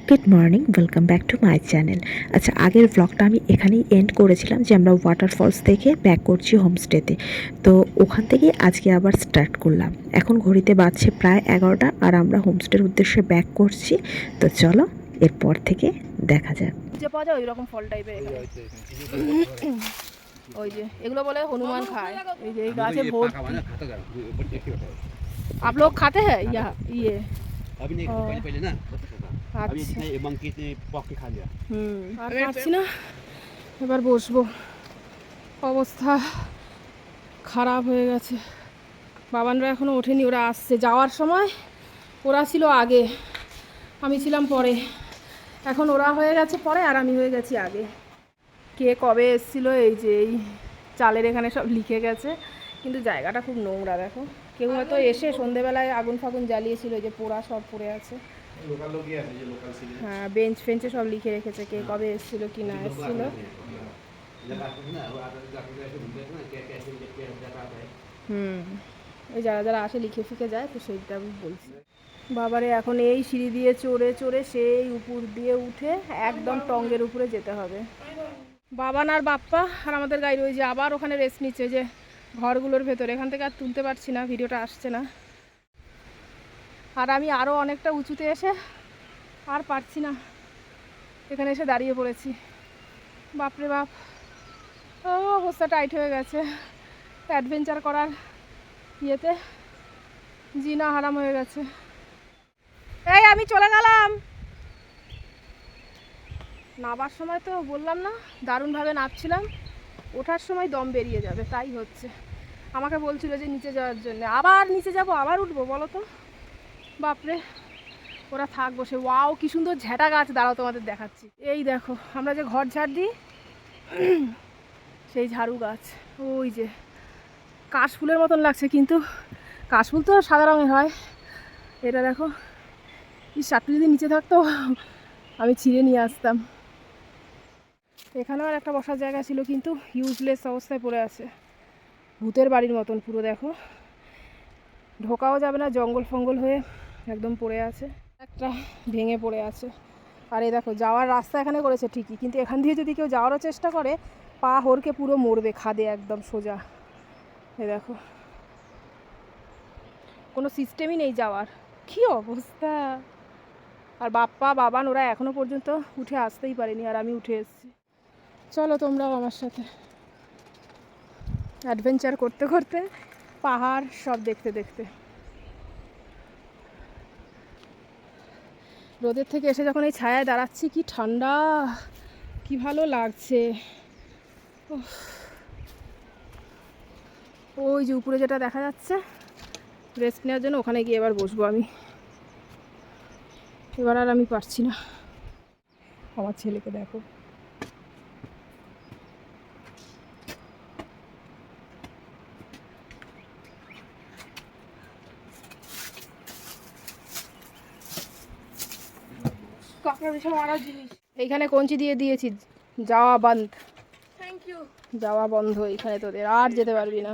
Good morning, welcome back to my channel. আচ্ছা, আগের ব্লগটা আমি এখানেই এন্ড করেছিলাম যে আমরা ওয়াটারফলস থেকে ব্যাক করছি হোমস্টেতে। তো ওখান থেকেই আজকে আবার স্টার্ট করলাম। এখন ঘড়িতে বাজছে প্রায় 11টা আর আমরা হোমস্টের উদ্দেশ্যে ব্যাক করছি। তো চলো এরপর থেকে দেখা যাক। যে পাওয়া যায় ওই রকম ফল টাইপের এখানে। ওই যে এগুলো বলে হনুমান খায়। এই যে এই গাছে ভর্তি। आप लोग खाते हैं या ये? अभी नहीं खाता, पहले पहले ना अभी আচ্ছা, जितने मंकी ने पॉक के खा लिया। আর পারছি না, এবার বসবো। অবস্থা খারাপ হয়ে গেছে। বাবানরা এখনো ওঠেনি, ওরা আসছে। যাওয়ার সময় ওরা ছিল আগে, আমি ছিলাম পরে। এখন ওরা হয়ে গেছে পরে আর আমি হয়ে গেছি আগে। কে কবে এসেছিলো এই যে এই চালের এখানে সব লিখে গেছে, কিন্তু জায়গাটা খুব নোংরা। দেখো, কেউ হয়তো এসে সন্ধেবেলায় আগুন ফাগুন জ্বালিয়েছিল, এই যে পোড়া সব পড়ে আছে। হ্যাঁ, বেঞ্চ ফেঞ্চে সব লিখে রেখেছে কে কবে এসেছিলো কি না এসেছিলো। ওই যারা যারা আসে লিখে ফিখে যায়, তো সেইটা আমি বলছি। বাবারে এখন এই সিঁড়ি দিয়ে চড়ে চড়ে সেই উপর দিয়ে উঠে একদম টঙ্গের উপরে যেতে হবে। বাবান আর বাপ্পা আর আমাদের গাড়ি ওই যে আবার ওখানে রেস্ট নিচ্ছে, যে ঘরগুলোর ভেতরে। এখান থেকে আর তুলতে পারছি না, ভিডিওটা আসছে না। আর আমি আরও অনেকটা উঁচুতে এসে আর পারছি না, এখানে এসে দাঁড়িয়ে পড়েছি। বাপরে বাপ, ও অবস্থা টাইট হয়ে গেছে। অ্যাডভেঞ্চার করার ইয়েতে জিনা হারাম হয়ে গেছে। এই আমি চলে গেলাম। নামার সময় তো বললাম না, দারুণভাবে নামছিলাম। ওঠার সময় দম বেরিয়ে যাবে, তাই হচ্ছে। আমাকে বলছিল যে নিচে যাওয়ার জন্য, আবার নিচে যাব, আবার উঠবো বলো তো। বাপরে, ওরা থাক বসে। ওয়াও, কি সুন্দর ঝেঁটা গাছ। দাঁড়াও তোমাদের দেখাচ্ছি। এই দেখো, আমরা যে ঘর ঝাড় দিই সেই ঝাড়ু গাছ। ওই যে কাশফুলের মতন লাগছে, কিন্তু কাশফুল তো সাদা রঙের হয়। এটা দেখো, এই চারটে যদি নিচে থাকতো আমি ছিঁড়ে নিয়ে আসতাম। এখানেও আর একটা বসার জায়গা ছিল, কিন্তু ইউজলেস অবস্থায় পড়ে আছে, ভূতের বাড়ির মতন পুরো। দেখো, ঢোকাও যাবে না, জঙ্গল ফঙ্গল হয়ে একদম পড়ে আছে, একটা ভেঙে পড়ে আছে। আর এই দেখো, যাওয়ার রাস্তা এখানে করেছে ঠিকই, কিন্তু এখান দিয়ে যদি কেউ যাওয়ারও চেষ্টা করে, পা হড়কে পুরো মরবে খাদে একদম সোজা। এই দেখো, কোনো সিস্টেমই নেই যাওয়ার। কি অবস্থা! আর বাপ্পা বাবান ওরা এখনো পর্যন্ত উঠে আসতেই পারেনি, আর আমি উঠে এসেছি। চলো তোমরাও আমার সাথে অ্যাডভেঞ্চার করতে করতে, পাহাড় সব দেখতে দেখতে। রোদের থেকে এসে যখন এই ছায়ায় দাঁড়াচ্ছি, কি ঠান্ডা, কি ভালো লাগছে। ওই যে উপরে যেটা দেখা যাচ্ছে রেস্ট নেওয়ার জন্য, ওখানে গিয়ে এবার বসবো আমি। এবার আর আমি পারছি না। আমার ছেলেকে দেখো, এইখানে কঞ্চি দিয়ে দিয়েছি, যাওয়া বন্ধ। যাওয়া বন্ধ এখানে, তোদের আর যেতে পারবি না,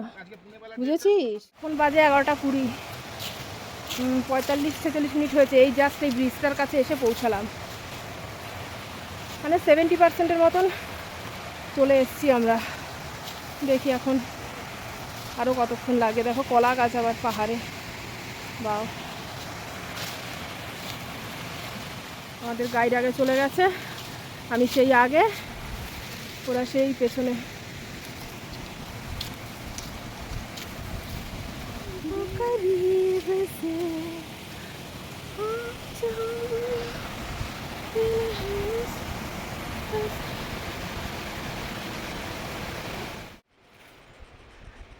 বুঝেছিস? এখন বাজে 11টা 20, 45-46 মিনিট হয়েছে। এই জাস্ট এই ব্রিজটার কাছে এসে পৌঁছালাম, মানে 70% মতন চলে এসেছি আমরা। দেখি এখন আরও কতক্ষণ লাগে। দেখো, কলা গাছ আবার পাহাড়ে। বাও, আমাদের গাইড আগে চলে গেছে, আমি সেই আগে, ওরা সেই পেছনে।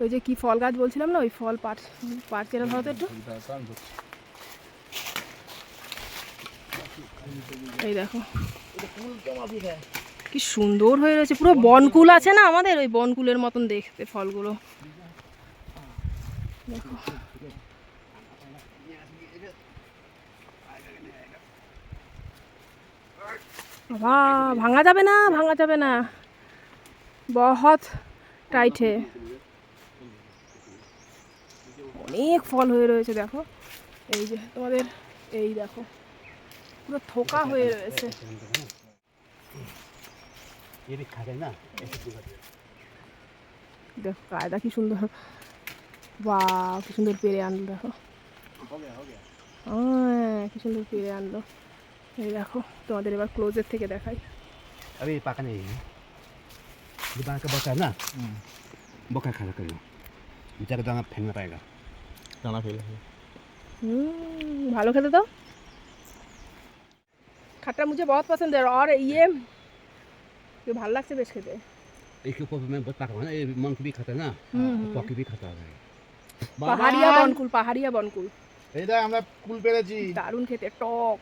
ওই যে কি ফল গাছ বলছিলাম না, ওই ফল পাট চেরা ধরো তো একটু। এই দেখো কি সুন্দর হয়ে রয়েছে, পুরো বনকুল আছে না আমাদের, ওই বনকুলের মতন দেখতে ফলগুলো। দেখো, ভাঙা যাবে না, ভাঙা যাবে না, বহুত টাইট হে। অনেক ফল হয়ে রয়েছে দেখো। এই যে তোমাদের, এই দেখো পুরো থোকা হয়ে রয়েছে। ये भी खा रहे ना ऐसे दूंगा দেখো কায়দা কি সুন্দর, বাহ কি সুন্দর পেরে আনলো দেখো। हो गया কি সুন্দর পেরে আনলো। এই দেখো তোমাদের এবার ক্লোজের থেকে দেখাই। अभी पका नहीं है ये बाहर का बचा ना बका खाना करो बेचारा दाना फेंकना पाएगा दाना फेंक ভালো খেতে দাও। खट्टा मुझे बहुत पसंद है और ये ভালো লাগছে বেশ খেতে। एक ऊपर में बहुत पका हुआ ना ये मंक भी खाता है ना पॉकी भी खाता है পাহাড়িয়া বনকুল, পাহাড়িয়া বনকুল এই দেখ আমরা কুল পেরেছি। দারুণ খেতে, টক।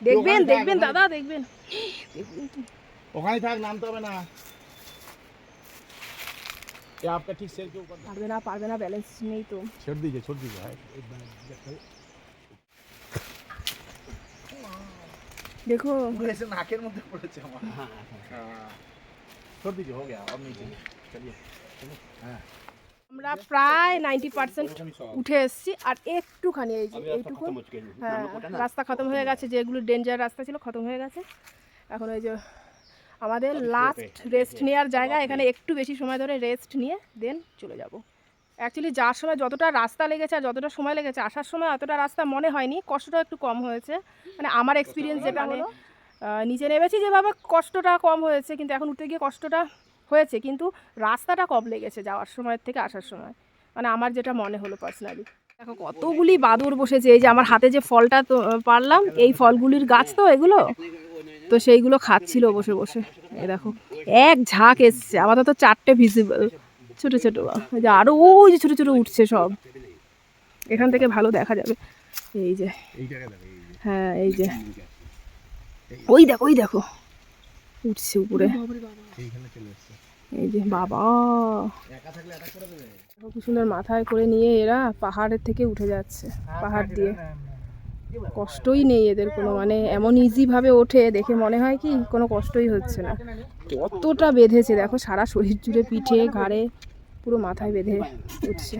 দেখবেন দেখবেন দাদা দেখবেন, ওখানে থাক, নামতে হবে না। ये आपका ठीक सिर के ऊपर পারবে না ব্যালেন্স নেই তো। छोड़ दीजिए দেখো ऐसे नाकेर मध्य पड़ेছে আমার। हाँ छोड़ दीजिए हो गया अब नहीं चाहिए चलिए। আমরা প্রায় 90% উঠে এসেছি আর একটুখানি এই যে এইটুকু হ্যাঁ রাস্তা খতম হয়ে গেছে, যেগুলো ডেঞ্জার রাস্তা ছিল খতম হয়ে গেছে। এখন এই যে আমাদের লাস্ট রেস্ট নেওয়ার জায়গা, এখানে একটু বেশি সময় ধরে রেস্ট নিয়ে দেন চলে যাব। অ্যাকচুয়ালি যাওয়ার সময় যতটা রাস্তা লেগেছে আর যতটা সময় লেগেছে, আসার সময় অতটা রাস্তা মনে হয়নি, কষ্টটা একটু কম হয়েছে। মানে আমার এক্সপিরিয়েন্স যেটা হলো, নিচে নেমেছি যেভাবে কষ্টটা কম হয়েছে, কিন্তু এখন উঠতে গিয়ে কষ্টটা হয়েছে, কিন্তু রাস্তাটা কম লেগেছে যাওয়ার সময় থেকে আসার সময়, মানে আমার যেটা মনে হলো পার্সোনালি। দেখো কতগুলি বাদুড় বসেছে, এই যে আমার হাতে যে ফলটা তো পারলাম, এই ফলগুলির গাছ তো এগুলো, তো সেইগুলো খাচ্ছিল বসে বসে। এই দেখো এক ঝাঁক এসছে, আপাতত 4টে ভিজিবল ছোটো ছোটো, যে আরও ওই যে ছোটো ছোটো উঠছে সব, এখান থেকে ভালো দেখা যাবে। এই যে হ্যাঁ এই যে ওই দেখো উঠছে উপরে, এই যে বাবা কি সুন্দর মাথায় করে নিয়ে এরা পাহাড়ের থেকে উঠে যাচ্ছে, পাহাড় দিয়ে কষ্টই নেই এদের কোনো, মানে এমন ইজিভাবে ওঠে দেখে মনে হয় কি কোনো কষ্টই হচ্ছে না। কতটা বেঁধেছে দেখো, সারা শরীর জুড়ে, পিঠে ঘাড়ে পুরো মাথায় বেঁধে উঠছে।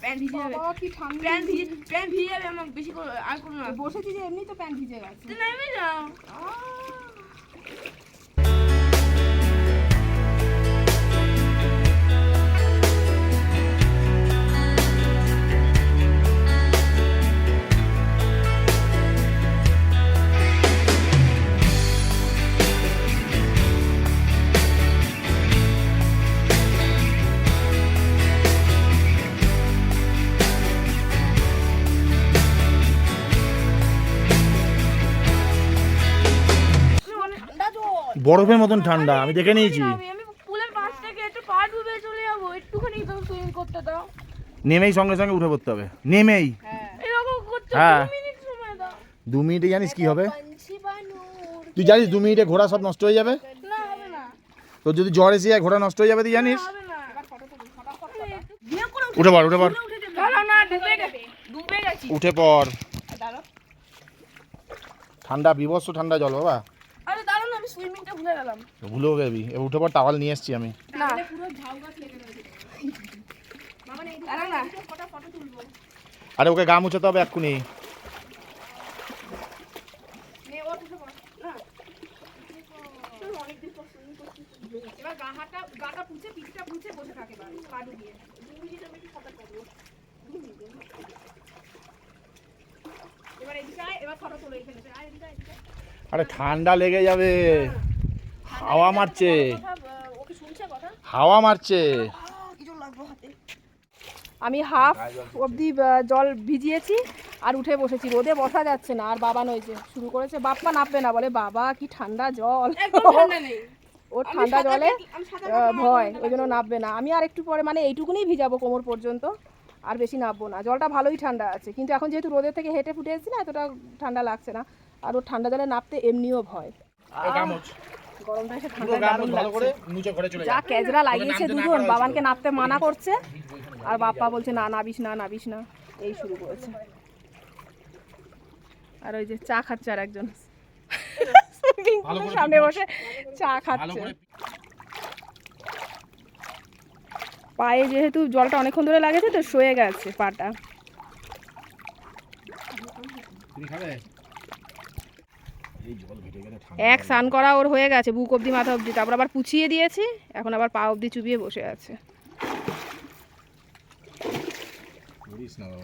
প্যান্ট ভিজে যাবে, প্যান্ট ভিজে যাবে, আমার বেশি করে আর করো না। বসেছি যে এমনি তো প্যান্ট ভিজে গেছে। নেমে যাও। বরফের মতন ঠান্ডা, আমি দেখে নিয়েছি। আমি পুলের পাশ থেকে একটু পা ডুবে চলে যাবো, একটুখানি তো হাতটা দাও। নেমেই সঙ্গে সঙ্গে উঠে পড়তে হবে, নেমেই। এরকম করছো, হ্যাঁ 2 মিনিট সময় দাও। 2 মিনিটে জানিস কি হবে? তুই জানিস 2 মিনিটে ঘোড়া সব নষ্ট হয়ে যাবে? না হবে না, তোর যদি জ্বর এসে যায় ঘোড়া নষ্ট হয়ে যাবে, তুই জানিস? হবে না। বিয়ে করে উঠে পড়, উঠে পড়, দাঁড়াও না, ডুবে গেছি। উঠে পড়। দাঁড়াও। ঠান্ডা, বিভৎস ঠান্ডা জল বাবা। আরে দাঁড়াও না, আমি সুইমিংটা ভুলে গেলাম। ভুলেও গেবি। এবার উঠে পড়, টাওয়াল নিয়ে এসছি আমি। না পুরো ঝাউ গাছ লেগে রয়েছে। বাবা নেই, দাঁড়াও না, ফটো তুলবো। আরে ওকে গা মুছাতে হবে এক্ষুনি। নে ও উঠে পড় না। চলো অনেকদিন পর সুইমিং করছিস। এবার গাটা পুছে, পিঠটা পুছে বসে থাকে বাড়ি, পা ডুবিয়ে। 2 মিনিট আমি একটু ফটো করবো। 2 মিনিট। এবার এদিকে আয়, এবার ফটো তোলো এখানে। আয় এদিকে আয়, এদিকে আয়। আরে ঠান্ডা লেগে যাবে, হাওয়া মারছে, ওকে শুনছে কথা? হাওয়া মারছে। কিছু লাগবে হাতে। আমি হাফ অবধি জল ভিজিয়েছি আর উঠে বসেছি, রোদে বসা যাচ্ছে না। আর বাবা নইছে শুরু করেছে, বাপ্পা নামবে না, বলে বাবা কি ঠান্ডা জল। একদম ঠান্ডা নেই। ওর ঠান্ডা জলে ভয়, ওই জন্য নামবে না। আমি আর একটু পরে মানে এইটুকুনি ভিজাবো কোমর পর্যন্ত, আর বেশি নামবো না। জলটা ভালোই ঠান্ডা আছে, কিন্তু এখন যেহেতু রোদের থেকে হেঁটে ফুটে এসেছি না, এতটা ঠান্ডা লাগছে না। আর ওর ঠান্ডা জলে নামতে এমনিও ভয়। গরমটা এসে ঠান্ডা দারুণ লাগছে। যা কেজরা লাগিয়েছে দুজন, বাবানকে নামতে মানা করছে আর বাপ্পা বলছে না নাবিস না, নাবিস না, এই শুরু করেছে। আর ওই যে চা খাচ্ছে আর একজন সামনে বসে চা খাচ্ছে। পায়ে যেহেতু জলটা অনেকক্ষণ ধরে লাগেছে তো শুয়ে গেছে পাটা। এক স্নান করা ওর হয়ে গেছে, বুক অবধি মাথা অবধি, তারপর আবার পুছিয়ে দিয়েছি, এখন আবার পা অবধি চুবিয়ে বসে আছে।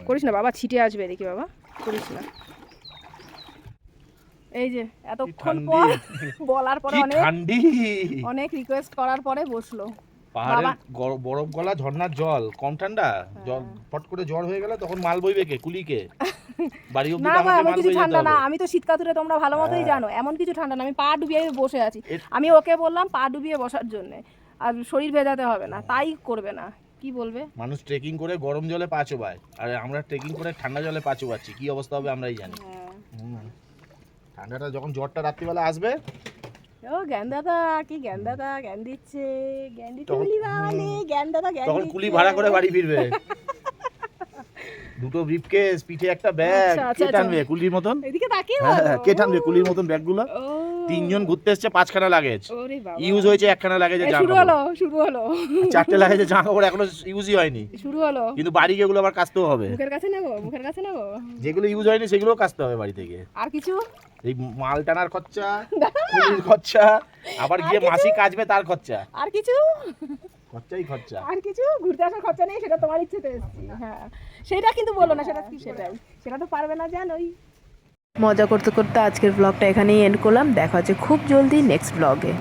করিস না বাবা, ছিটে আসবে এদিকে বাবা, করিস না। এই যে এতক্ষণ পর বলার পরে অনেক রিকোয়েস্ট করার পরে বসলো। পাহাড়ের বরফ গলা ঝর্ণার জল কম ঠান্ডা, জল ফট করে জ্বর হয়ে গেল তখন মাল বইবে কে? কুলিকে বাড়ি অবধি না আমাকে এমন মাল কিছু বইয়ে ঠান্ডা যেতে না, হবে। আমি তো শীতকাতুরে তোমরা ভালো মতোই জানো, এমন কিছু ঠান্ডা না। আমি পা ডুবিয়ে বসে আছি, আমি ওকে বললাম পা ডুবিয়ে বসার জন্য, আর শরীর ভেজাতে হবে না, তাই করবে না। কি বলবে? মানুষ ট্রেকিং করে গরম জলে পা চোবায়, আর আমরা ট্রেকিং করে ঠান্ডা জলে পা চোবাচ্ছি, কি অবস্থা হবে আমরাই জানি। ঠান্ডাটা যখন জ্বরটা রাত্রিবেলা আসবে, ও জ্ঞান দাদা কি জ্ঞান দাদা জ্ঞান দিচ্ছে, জ্ঞান দিচ্ছে বলি বাবালে, জ্ঞান দাদা জ্ঞান তখন দিচ্ছে। কুলি ভাড়া করে বাড়ি ফিরবে। দুটো ব্রিফকেস, পিঠে একটা ব্যাগ, আচ্ছা, কে টানবে কুলির মতন? এদিকে তাকিয়ে হ্যাঁ, বলো। কে টানবে কুলির মতন ব্যাগগুলো? ও 3 জন ঘুরতে এসছে, 5খানা লাগেজ ওরে বাবা, ইউজ হয়েছে, 1খানা লাগেজে এই জামা শুরু হলো শুরু হলো 4টে লাগেজে জামা কাপড় এখনো ইউজই হয়নি, শুরু হলো। কিন্তু বাড়ি গিয়ে এগুলো আবার কাচতেও হবে। মুখের কাছে নেবো, মুখের কাছে নেবো। যেগুলো ইউজ হয়নি সেগুলোও কাচতে হবে বাড়ি থেকে। আর কিছু এই মাল টানার খরচা, কুলির খরচা, আবার গিয়ে মাসি কাচবে তার খরচা, আর কিছু খরচাই খরচা। আর কিছু ঘুরতে আসার খরচা নেই, সেটা তোমার ইচ্ছেতে এসেছি। হ্যাঁ সেটা কিন্তু বলো না, সেটা কি, সেটাই, সেটা তো পারবে না জানোই। মজা করতে করতে আজকের ব্লগটা এখানেই এন্ড করলাম। দেখা হচ্ছে খুব জলদি নেক্সট ব্লগে।